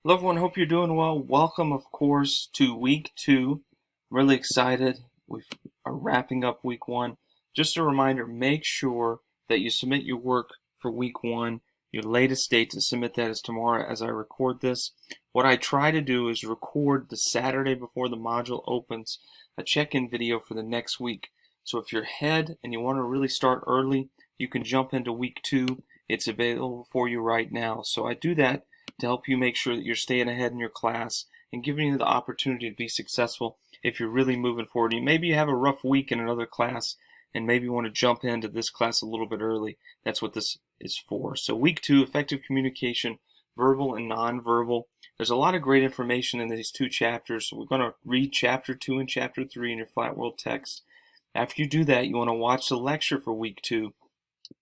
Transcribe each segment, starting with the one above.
Hello everyone, hope you're doing well. Welcome, of course, to week 2. I'm really excited. We are wrapping up week 1. Just a reminder, make sure that you submit your work for week 1. Your latest date to submit that is tomorrow as I record this. What I try to do is record the Saturday before the module opens a check-in video for the next week. So if you're ahead and you want to really start early, you can jump into week 2. It's available for you right now. So I do that to help you make sure that you're staying ahead in your class and giving you the opportunity to be successful if you're really moving forward. Maybe you have a rough week in another class and maybe you want to jump into this class a little bit early. That's what this is for. So week 2, effective communication, verbal and nonverbal. There's a lot of great information in these 2 chapters. So we're going to read chapter 2 and chapter 3 in your Flat World text. After you do that, you want to watch the lecture for week 2.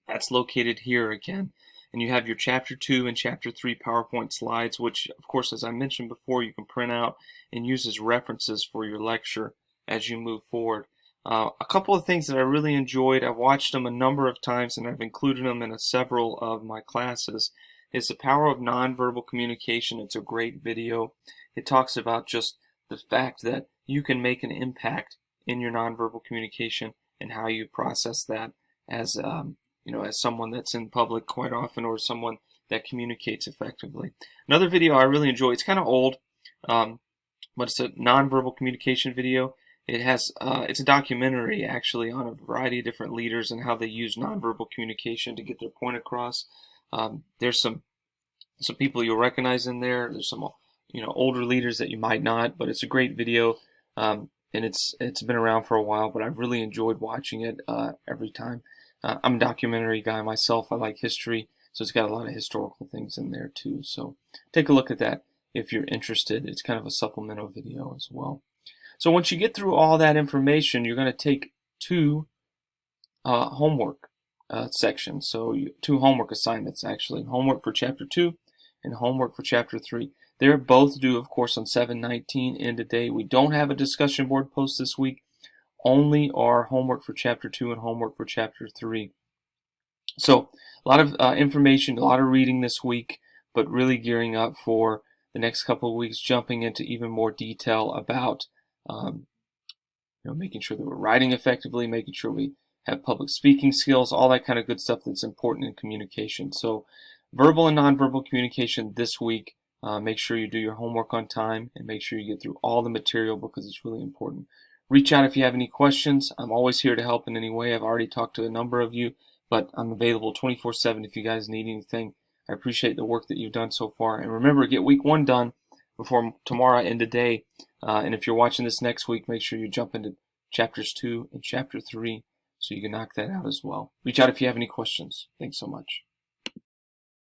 That's located here again. And you have your Chapter 2 and Chapter 3 PowerPoint slides, which, of course, as I mentioned before, you can print out and use as references for your lecture as you move forward. A couple of things that I really enjoyed, I've watched them a number of times and I've included them in several of my classes, is The Power of Nonverbal Communication. It's a great video. It talks about just the fact that you can make an impact in your nonverbal communication and how you process that as as someone that's in public quite often or someone that communicates effectively. Another video I really enjoy, it's kind of old, but it's a nonverbal communication video. It's a documentary actually on a variety of different leaders and how they use nonverbal communication to get their point across. There's some people you'll recognize in there. There's some older leaders that you might not, but it's a great video. And it's been around for a while, but I've really enjoyed watching it every time. I'm a documentary guy myself. I like history, so it's got a lot of historical things in there too. So take a look at that if you're interested. It's kind of a supplemental video as well. So once you get through all that information, you're going to take 2 homework sections. So 2 homework assignments actually. Homework for Chapter 2 and homework for Chapter 3. They're both due, of course, on 7/19 end of day. We don't have a discussion board post this week. Only our homework for Chapter 2 and homework for Chapter 3. So a lot of information, a lot of reading this week, but really gearing up for the next couple of weeks, jumping into even more detail about making sure that we're writing effectively, making sure we have public speaking skills, all that kind of good stuff that's important in communication. So verbal and nonverbal communication this week. Make sure you do your homework on time and make sure you get through all the material because it's really important. Reach out if you have any questions. I'm always here to help in any way. I've already talked to a number of you, but I'm available 24/7 if you guys need anything. I appreciate the work that you've done so far. And remember, get week 1 done before tomorrow end of day. And if you're watching this next week, make sure you jump into Chapters 2 and Chapter 3 so you can knock that out as well. Reach out if you have any questions. Thanks so much.